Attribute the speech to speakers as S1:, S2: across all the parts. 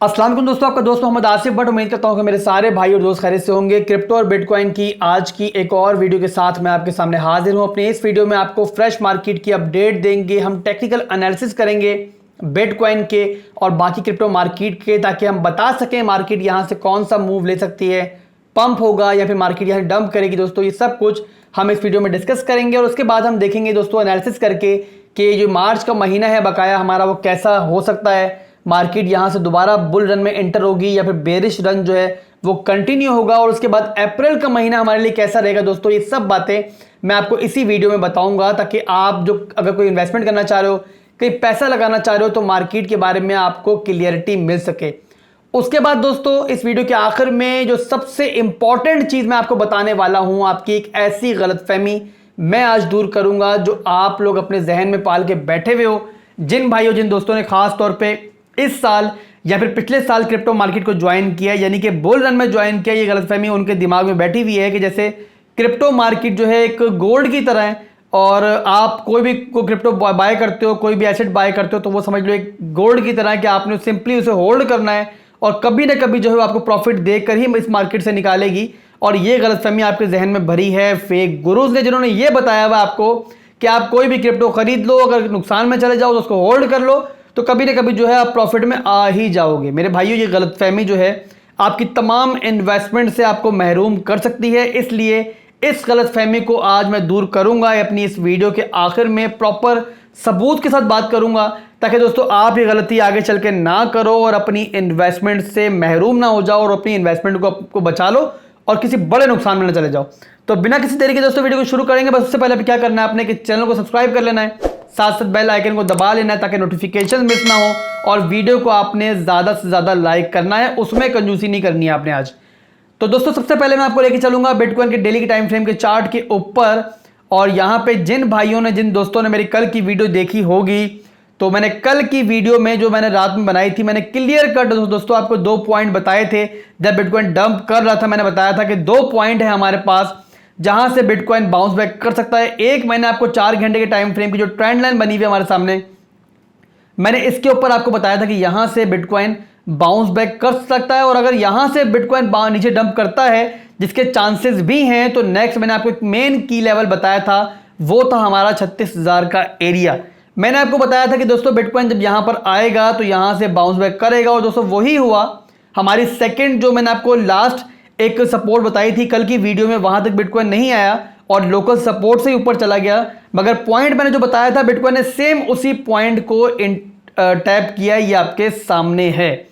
S1: अस्सलाम वालेकुम दोस्तों, आपका दोस्त मोहम्मद आसिफ बट उम्मीद करता हूं कि मेरे सारे भाई और दोस्त खैरियत से होंगे। क्रिप्टो और बिटकॉइन की आज की एक और वीडियो के साथ मैं आपके सामने हाजिर हूं। अपने इस वीडियो में आपको फ्रेश मार्केट की अपडेट देंगे, हम टेक्निकल एनालिसिस करेंगे बिटकॉइन के और बाकी क्रिप्टो मार्केट के, ताकि हम बता सकें मार्केट यहां से कौन सा मूव ले सकती है, पंप होगा या फिर मार्केट यहाँ डंप करेगी। दोस्तों ये सब कुछ हम इस वीडियो में डिस्कस करेंगे और उसके बाद हम देखेंगे दोस्तों एनालिसिस करके कि जो मार्च का महीना है बकाया हमारा, वो कैसा हो सकता है। मार्केट यहां से दोबारा बुल रन में एंटर होगी या फिर बेरिश रन जो है वो कंटिन्यू होगा, और उसके बाद अप्रैल का महीना हमारे लिए कैसा रहेगा। दोस्तों ये सब बातें मैं आपको इसी वीडियो में बताऊंगा, ताकि आप जो अगर कोई इन्वेस्टमेंट करना चाह रहे हो, कहीं पैसा लगाना चाह रहे हो, तो मार्केट के बारे में आपको क्लियरिटी मिल सके। उसके बाद दोस्तों इस वीडियो के आखिर में जो सबसे इंपॉर्टेंट चीज मैं आपको बताने वाला हूं, आपकी एक ऐसी गलतफहमी मैं आज दूर करूंगा जो आप लोग अपने जहन में पाल के बैठे हुए हो। जिन भाइयों जिन दोस्तों ने खास तौर पे इस साल या फिर पिछले साल क्रिप्टो मार्केट को ज्वाइन किया, यानी कि बुल रन में ज्वाइन किया, ये गलतफहमी उनके दिमाग में बैठी हुई है कि जैसे क्रिप्टो मार्केट जो है एक गोल्ड की तरह है, और आप कोई भी क्रिप्टो बाय करते हो, कोई भी एसेट बाय करते हो, तो वो समझ लो एक गोल्ड की तरह है कि आपने सिंपली उसे होल्ड करना है और कभी ना कभी जो है आपको प्रॉफिट देकर ही इस मार्केट से निकालेगी। और ये गलतफहमी आपके जहन में भरी है फेक गुरुज ने, जिन्होंने ये बताया हुआ आपको कि आप कोई भी क्रिप्टो खरीद लो, अगर नुकसान में चले जाओ तो उसको होल्ड कर लो, तो कभी ना कभी जो है आप प्रॉफिट में आ ही जाओगे। मेरे भाइयों ये गलतफहमी जो है आपकी तमाम इन्वेस्टमेंट से आपको महरूम कर सकती है, इसलिए इस गलतफहमी को आज मैं दूर करूंगा। अपनी इस वीडियो के आखिर में प्रॉपर सबूत के साथ बात करूंगा, ताकि दोस्तों आप ये गलती आगे चल के ना करो और अपनी इन्वेस्टमेंट से महरूम ना हो जाओ, और अपनी इन्वेस्टमेंट को बचा लो और किसी बड़े नुकसान में ना चले जाओ। तो बिना किसी तरीके दोस्तों वीडियो को शुरू करेंगे। बस उससे पहले क्या करना है, आपने कि चैनल को सब्सक्राइब कर लेना है, साथ साथ बेल आइकन को दबा लेना है ताकि नोटिफिकेशन मिस ना हो, और वीडियो को आपने ज़्यादा से ज़्यादा लाइक करना है, उसमें कंजूसी नहीं करनी है आपने आज। तो दोस्तों सबसे पहले मैं आपको लेके चलूंगा बिटकॉइन के डेली के टाइम फ्रेम के चार्ट के ऊपर, और यहाँ पे जिन भाइयों ने जिन दोस्तों ने मेरी कल की वीडियो देखी होगी, तो मैंने कल की वीडियो में जो मैंने रात में बनाई थी, मैंने क्लियर कट दोस्तों आपको 2 पॉइंट बताए थे। जब बिटकॉइन डंप कर रहा था मैंने बताया था कि 2 पॉइंट है हमारे पास जहां से बिटकॉइन बाउंस बैक कर सकता है। एक मैंने आपको 4 घंटे के टाइम फ्रेम की जो ट्रेंड लाइन बनी हुई है हमारे सामने, मैंने इसके ऊपर आपको बताया था कि यहां से बिटकॉइन बाउंस बैक कर सकता है, और अगर यहां से बिटकॉइन नीचे डंप करता है, जिसके चांसेस भी हैं, तो नेक्स्ट मैंने आपको एक मेन की लेवल बताया था, वो था हमारा 36,000 का एरिया। मैंने आपको बताया था कि दोस्तों बिटकॉइन जब यहां पर आएगा तो यहां से बाउंस बैक करेगा, और दोस्तों वही हुआ। हमारी सेकंड जो मैंने आपको लास्ट एक सपोर्ट बताई थी कल की वीडियो में, वहां तक बिटकॉइन नहीं आया और लोकल सपोर्ट से ही ऊपर चला गया, मगर पॉइंट मैंने जो बताया था बिटकॉइन ने सेम उसी पॉइंट को टैप किया, ये आपके सामने है।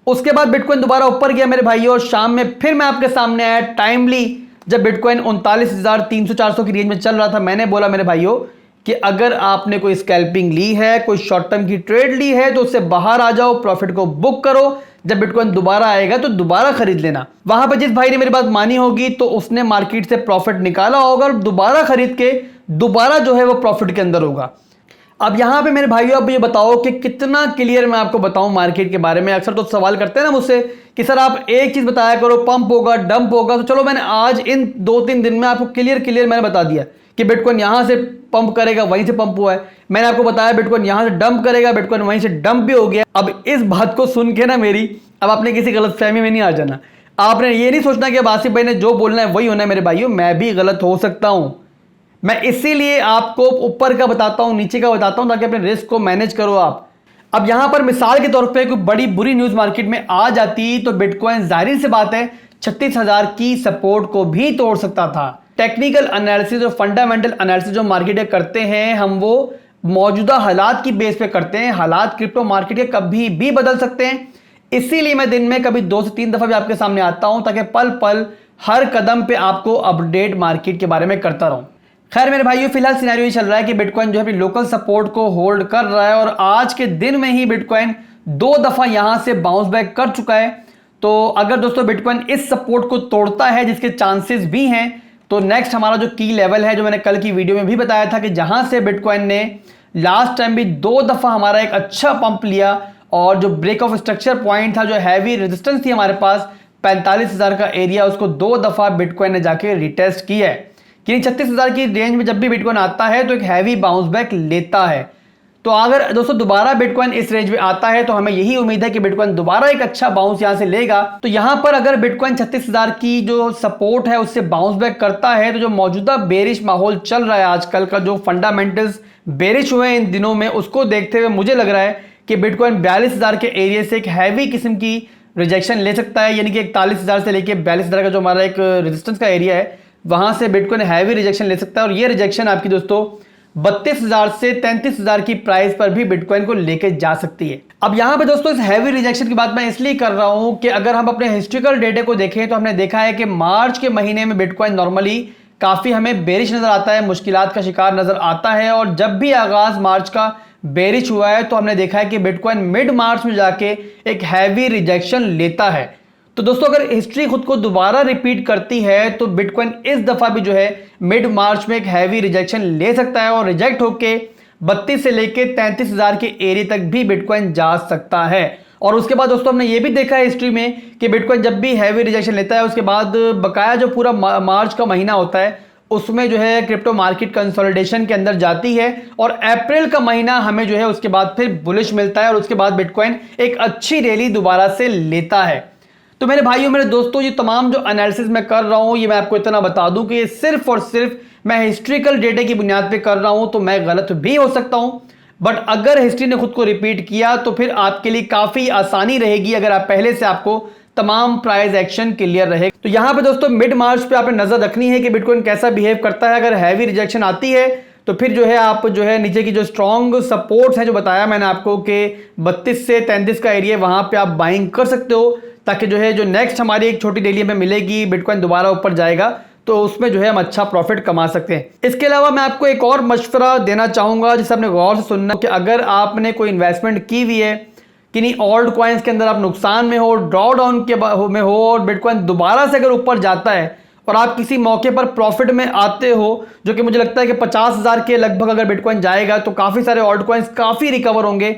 S1: उसके बाद बिटकॉइन दोबारा ऊपर गया मेरे भाइयों, और शाम में फिर मैं आपके सामने आया टाइमली, जब बिटकॉइन 39,300-400 की रेंज में चल रहा था। मैंने बोला मेरे भाइयों कि अगर आपने कोई स्कैल्पिंग ली है, कोई शॉर्ट टर्म की ट्रेड ली है, तो उससे बाहर आ जाओ, प्रॉफिट को बुक करो, जब बिटकॉइन दोबारा आएगा तो दोबारा खरीद लेना। वहां पर जिस भाई ने मेरी बात मानी होगी तो उसने मार्केट से प्रॉफिट निकाला होगा, और दोबारा खरीद के दोबारा जो है वो प्रॉफिट के अंदर होगा। अब यहां पे मेरे भाइयों अब ये बताओ कि कितना क्लियर मैं आपको बताऊं मार्केट के बारे में। अक्सर तो सवाल करते हैं ना मुझसे कि सर आप एक चीज बताया करो, पंप होगा डंप होगा। तो चलो मैंने आज इन 2-3 दिन में आपको क्लियर मैंने बता दिया कि बिटकॉइन यहां से पंप करेगा, वहीं से पंप हुआ है। मैंने आपको बताया बिटकॉइन यहां से डंप करेगा, बिटकॉइन वहीं से डंप भी हो गया। अब इस बात को सुन के ना मेरी, अब आपने किसी गलतफहमी में नहीं आ जाना। आपने ये नहीं सोचना कि अब आसिफ भाई ने जो बोलना है वही होना है। मेरे भाइयों मैं भी गलत हो सकता हूं, मैं इसीलिए आपको ऊपर का बताता हूं, नीचे का बताता हूं, ताकि अपने रिस्क को मैनेज करो आप। अब यहां पर मिसाल के तौर पे कोई बड़ी बुरी न्यूज मार्केट में आ जाती तो बिटकॉइन जाहिर सी बात है 36,000 की सपोर्ट को भी तोड़ सकता था। टेक्निकल एनालिसिस और फंडामेंटल एनालिसिस जो मार्केट करते हैं, हम वो मौजूदा हालात की बेस पे करते हैं। हालात क्रिप्टो मार्केट के कभी भी बदल सकते हैं, इसीलिए मैं दिन में कभी 2 से 3 दफा भी आपके सामने आता हूं, ताकि पल पल हर कदम पे आपको अपडेट मार्केट के बारे में करता रहूं। खैर मेरे भाइयों फिलहाल सिनेरियो ये चल रहा है कि बिटकॉइन जो है अपनी लोकल सपोर्ट को होल्ड कर रहा है, और आज के दिन में ही बिटकॉइन 2 दफा यहां से बाउंस बैक कर चुका है। तो अगर दोस्तों बिटकॉइन इस सपोर्ट को तोड़ता है, जिसके चांसेस भी हैं, तो नेक्स्ट हमारा जो की लेवल है, जो मैंने कल की वीडियो में भी बताया था कि जहां से बिटकॉइन ने लास्ट टाइम भी 2 दफा हमारा एक अच्छा पंप लिया, और जो ब्रेक ऑफ स्ट्रक्चर पॉइंट था, जो हैवी रेजिस्टेंस थी हमारे पास 45,000 का एरिया, उसको 2 दफा बिटकॉइन ने जाके रिटेस्ट किया है। कि 36,000 की रेंज में जब भी बिटकॉइन आता है तो एक हैवी बाउंस बैक लेता है। तो अगर दोस्तों दोबारा बिटकॉइन इस रेंज में आता है तो हमें यही उम्मीद है कि बिटकॉइन दोबारा एक अच्छा बाउंस यहां से लेगा। तो यहां पर अगर बिटकॉइन 36,000 की जो सपोर्ट है उससे बाउंस बैक करता है तो जो मौजूदा बेरिश माहौल चल रहा है, आजकल का जो फंडामेंटल्स बेरिश हुए हैं इन दिनों में, उसको देखते हुए मुझे लग रहा है कि बिटकॉइन 42,000 के एरिया से एक हैवी किस्म की रिजेक्शन ले सकता है। यानी कि 41,000 से लेकर 42,000 का जो हमारा एक रेजिस्टेंस का एरिया है, वहां से बिटकॉइन हैवी रिजेक्शन ले सकता है। और ये रिजेक्शन आपकी दोस्तों 32,000 से 33,000 की प्राइस पर भी बिटकॉइन को लेके जा सकती है। अब यहां पे दोस्तों इस हैवी रिजेक्शन की बात मैं इसलिए कर रहा हूं कि अगर हम अपने हिस्ट्रिकल डेटा को देखें तो हमने देखा है कि मार्च के महीने में बिटकॉइन नॉर्मली काफी हमें बेरिश नजर आता है, मुश्किलात का शिकार नजर आता है। और जब भी आगाज मार्च का बेरिश हुआ है तो हमने देखा है कि बिटकॉइन मिड मार्च में जाके एक हैवी रिजेक्शन लेता है। तो दोस्तों अगर हिस्ट्री खुद को दोबारा रिपीट करती है तो बिटकॉइन इस दफा भी जो है मिड मार्च में एक हैवी रिजेक्शन ले सकता है और रिजेक्ट होके 32 से लेके 33,000 के एरिया तक भी बिटकॉइन जा सकता है। और उसके बाद दोस्तों हमने ये भी देखा है हिस्ट्री में कि बिटकॉइन जब भी हैवी रिजेक्शन लेता है उसके बाद बकाया जो पूरा मार्च का महीना होता है उसमें जो है क्रिप्टो मार्केट कंसोलिडेशन के अंदर जाती है और अप्रैल का महीना हमें जो है उसके बाद फिर बुलिश मिलता है और उसके बाद बिटकॉइन एक अच्छी रैली दोबारा से लेता है। तो मेरे भाइयों मेरे दोस्तों, ये तमाम जो एनालिसिस मैं कर रहा हूं ये मैं आपको इतना बता दूं कि ये सिर्फ और सिर्फ मैं हिस्ट्रिकल डेटा की बुनियाद पे कर रहा हूं, तो मैं गलत भी हो सकता हूं। बट अगर हिस्ट्री ने खुद को रिपीट किया तो फिर आपके लिए काफी आसानी रहेगी अगर आप पहले से आपको तमाम प्राइस एक्शन क्लियर रहे। तो यहां पे दोस्तों मिड मार्च पे आपने नजर रखनी है कि बिटकॉइन कैसा बिहेव करता है। अगर हैवी रिजेक्शन आती है तो फिर जो है आप जो है नीचे की जो स्ट्रॉन्ग सपोर्ट्स है जो बताया मैंने आपको कि 32 से 33 का एरिया, वहां पे आप बाइंग कर सकते हो ताकि जो है जो नेक्स्ट हमारी एक छोटी डेली में मिलेगी बिटकॉइन दोबारा ऊपर जाएगा तो उसमें जो है हम अच्छा प्रॉफिट कमा सकते हैं। इसके अलावा मैं आपको एक और मशवरा देना चाहूंगा जिसे आपने गौर से सुनना कि अगर आपने कोई इन्वेस्टमेंट की हुई है किन्हीं ऑल्ट कॉइन्स के अंदर, आप नुकसान में हो, ड्रॉ डाउन के में हो और बिटकॉइन दोबारा से अगर ऊपर जाता है और आप किसी मौके पर प्रॉफिट में आते हो, जो कि मुझे लगता है कि 50,000 के लगभग अगर बिटकॉइन जाएगा तो काफ़ी सारे ऑल्ट कॉइन्स काफ़ी रिकवर होंगे,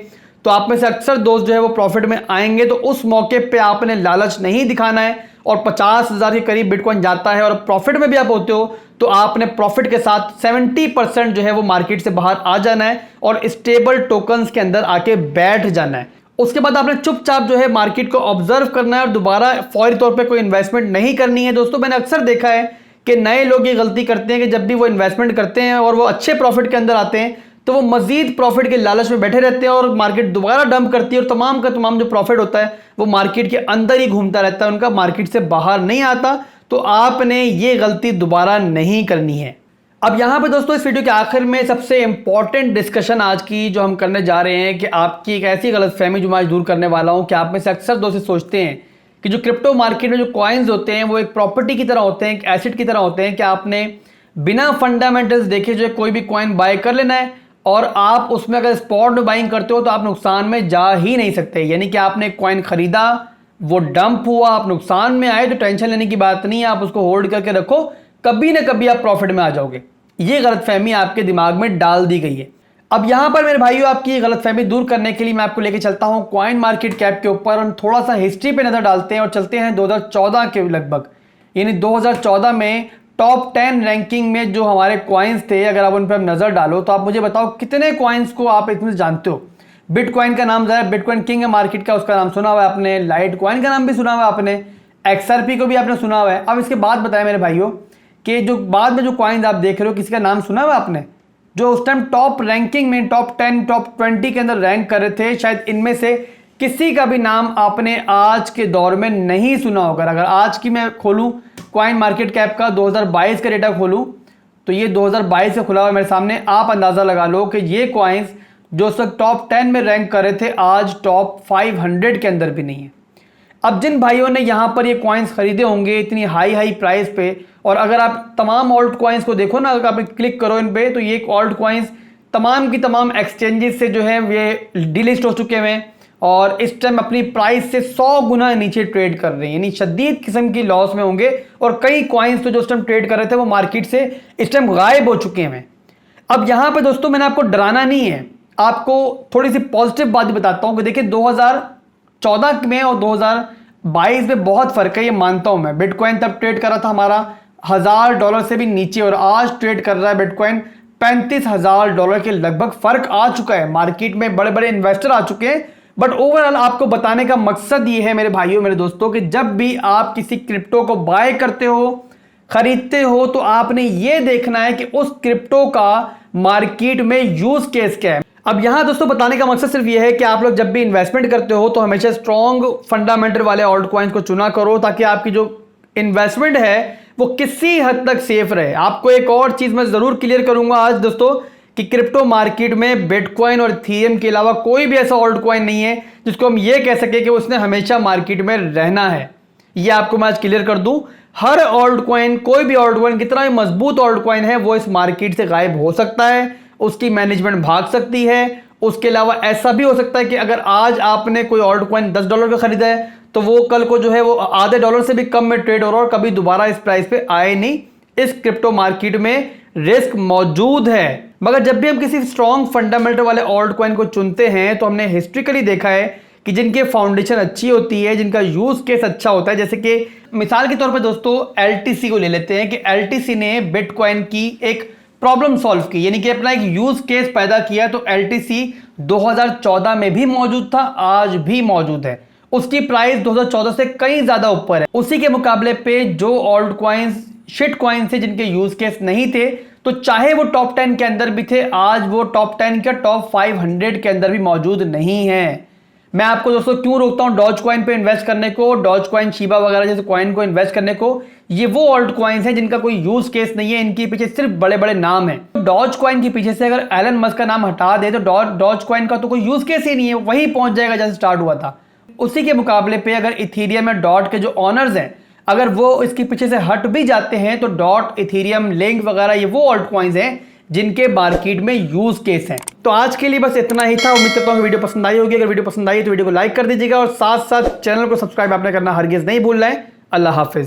S1: तो आप में से अक्सर दोस्त जो है वो प्रॉफिट में आएंगे। तो उस मौके पे आपने लालच नहीं दिखाना है और 50,000 के करीब बिटकॉइन जाता है और प्रॉफिट में भी आप होते हो तो आपने प्रॉफिट के साथ 70% जो है वो मार्केट से बाहर आ जाना है और स्टेबल टोकन्स के अंदर आके बैठ जाना है। उसके बाद आपने चुपचाप जो है मार्केट को ऑब्जर्व करना है और दोबारा फौरी तौर पे कोई इन्वेस्टमेंट नहीं करनी है। दोस्तों मैंने अक्सर देखा है कि नए लोग ये गलती करते हैं कि जब भी वो इन्वेस्टमेंट करते हैं और वो अच्छे प्रॉफिट के अंदर आते हैं तो वो मजीद प्रॉफिट के लालच में बैठे रहते हैं और मार्केट दोबारा डंप करती है और तमाम का तमाम जो प्रॉफिट होता है वो मार्केट के अंदर ही घूमता रहता है, उनका मार्केट से बाहर नहीं आता। तो आपने ये गलती दोबारा नहीं करनी है। अब यहां पे दोस्तों इस वीडियो के आखिर में सबसे इंपॉर्टेंट डिस्कशन आज की जो हम करने जा रहे हैं कि आपकी एक ऐसी गलतफहमी जो मैं आज दूर करने वाला हूं कि आप में से अक्सर दोस्त सोचते हैं कि जो क्रिप्टो मार्केट में जो कॉइन्स होते हैं वो एक प्रॉपर्टी की तरह होते हैं, एक एसेट की तरह होते हैं कि आपने बिना फंडामेंटल्स देखे जो है कोई भी कॉइन बाय कर लेना है और आप उसमें अगर स्पॉट में बाइंग करते हो तो आप नुकसान में जा ही नहीं सकते। यानी कि आपने कॉइन खरीदा, वो डंप हुआ, आप नुकसान में आए तो टेंशन लेने की बात नहीं है, आप उसको होल्ड करके रखो, कभी ना कभी आप प्रॉफिट में आ जाओगे। ये गलतफहमी आपके दिमाग में डाल दी गई है। अब यहां पर मेरे भाइयों आपकी ये गलतफहमी दूर करने के लिए मैं आपको लेके चलता हूं कॉइन मार्केट कैप के ऊपर और थोड़ा सा हिस्ट्री पे नजर डालते हैं और चलते हैं 2014 के लगभग, यानी 2014 में टॉप 10 रैंकिंग में जो हमारे कॉइन्स थे, अगर आप उन पर नजर डालो तो आप मुझे बताओ कितने कॉइन्स को आप इसमें जानते हो। बिटकॉइन का नाम जरा, बिटकॉइन किंग है मार्केट का, उसका नाम सुना हुआ है आपने, लाइट कॉइन का नाम भी सुना हुआ है आपने, XRP को भी आपने सुना हुआ है। अब इसके बाद बताया मेरे भाइयों कि जो बाद में जो कॉइन्स आप देख रहे हो किसी का नाम सुना हुआ आपने, जो उस टाइम टॉप रैंकिंग में टॉप 10 टॉप 20 के अंदर रैंक कर रहे थे, शायद इनमें से किसी का भी नाम आपने आज के दौर में नहीं सुना होगा। अगर आज की मैं खोलूं कॉइन मार्केट कैप का 2022 का डेटा खोलूं तो ये 2022 से खुला हुआ है मेरे सामने, आप अंदाजा लगा लो कि ये कॉइन्स जो उस वक्त टॉप 10 में रैंक कर रहे थे आज टॉप 500 के अंदर भी नहीं है। अब जिन भाइयों ने यहां पर ये कॉइन्स खरीदे होंगे इतनी हाई प्राइस पे, और अगर आप तमाम ऑल्ट कॉइन्स को देखो ना, अगर आप क्लिक करो इन पे तो ये ऑल्ट कॉइन्स तमाम की तमाम एक्सचेंजेस से जो है ये डिलिस्ट हो चुके हैं और इस टाइम अपनी प्राइस से 100 गुना नीचे ट्रेड कर रहे हैं, यानी शदीद किस्म की लॉस में होंगे। और कई कॉइन्स तो जो उस टाइम ट्रेड कर रहे थे वो मार्केट से इस टाइम गायब हो चुके हैं। अब यहां पे दोस्तों मैंने आपको डराना नहीं है, आपको थोड़ी सी पॉजिटिव बात बताता हूं कि देखिए 2014 में और 2022 में बहुत फर्क है, ये मानता हूं मैं। बिटकॉइन तब ट्रेड कर रहा था हमारा $1,000 से भी नीचे और आज ट्रेड कर रहा है बिटकॉइन $35,000 के लगभग फर्क आ चुका है। मार्केट में बड़े बड़े इन्वेस्टर आ चुके हैं। बट ओवरऑल आपको बताने का मकसद ये है मेरे भाइयों मेरे दोस्तों कि जब भी आप किसी क्रिप्टो को बाय करते हो, खरीदते हो, तो आपने ये देखना है कि उस क्रिप्टो का मार्केट में यूज केस क्या है। अब यहां दोस्तों बताने का मकसद सिर्फ ये है कि आप लोग जब भी इन्वेस्टमेंट करते हो तो हमेशा स्ट्रॉन्ग फंडामेंटल वाले ऑल्ट कॉइन्स को चुना करो, ताकि आपकी जो इन्वेस्टमेंट है वो किसी हद तक सेफ रहे। आपको एक और चीज मैं जरूर क्लियर करूंगा आज दोस्तों कि क्रिप्टो मार्केट में बिटकॉइन और इथेरियम के अलावा कोई भी ऐसा ऑल्ट कॉइन नहीं है जिसको हम ये कह सके कि उसने हमेशा मार्केट में रहना है। ये आपको मैं आज क्लियर कर दूं। हर ऑल्ट कॉइन, कोई भी ऑल्ट कॉइन, कितना भी मजबूत ऑल्ट कॉइन है, वो इस मार्केट से गायब हो सकता है, उसकी मैनेजमेंट भाग सकती है। उसके अलावा ऐसा भी हो सकता है कि अगर आज आपने कोई ऑल्ट कॉइन $10 का खरीदा है तो वो कल को जो है वो आधे डॉलर से भी कम में ट्रेड हो रहा है और कभी दोबारा इस प्राइस पे आए नहीं। इस क्रिप्टो मार्केट में रिस्क मौजूद है। मगर जब भी हम किसी स्ट्रॉन्ग फंडामेंटल वाले ऑल्ट कॉइन को चुनते हैं तो हमने हिस्ट्रिकली देखा है कि जिनके फाउंडेशन अच्छी होती है, जिनका यूज केस अच्छा होता है, जैसे कि मिसाल के तौर पे दोस्तों LTC को ले लेते हैं कि LTC ने बिटकॉइन की एक प्रॉब्लम सॉल्व की, यानी कि अपना एक यूज केस पैदा किया। तो LTC 2014 में भी मौजूद था, आज भी मौजूद है। उसकी प्राइस 2014 से कई ज्यादा ऊपर है। उसी के मुकाबले पे जो ऑल्ट कॉइन्स शिट कॉइन थे, जिनके यूज केस नहीं थे, तो चाहे वो टॉप 10 के अंदर भी थे, आज वो टॉप 10 के टॉप 500 के अंदर भी मौजूद नहीं है। मैं आपको दोस्तों क्यों रोकता हूं डॉज कॉइन पे इन्वेस्ट करने को, डॉज कॉइन, शिबा वगैरह जैसे कॉइन को इन्वेस्ट करने को? ये वो ऑल्ट कॉइन्स हैं जिनका कोई यूज केस नहीं है, इनके पीछे सिर्फ बड़े बड़े नाम है। डॉज कॉइन के पीछे से अगर एलन मस्क का नाम हटा दे तो डॉज कॉइन का तो कोई यूज केस ही नहीं है, वही पहुंच जाएगा जैसे स्टार्ट हुआ था। उसी के मुकाबले पे अगर इथेरियम में डॉट के जो ऑनर्स हैं, अगर वो इसके पीछे से हट भी जाते हैं तो डॉट, इथेरियम, लिंक वगैरह ये वो ऑल्ट कॉइन्स हैं जिनके मार्केट में यूज केस हैं। तो आज के लिए बस इतना ही था। उम्मीद करता हूं वीडियो पसंद आई होगी। अगर वीडियो पसंद आई तो वीडियो को लाइक कर दीजिएगा और साथ साथ चैनल को सब्सक्राइब आपने करना हरगिज नहीं भूलना है। अल्लाह हाफिज।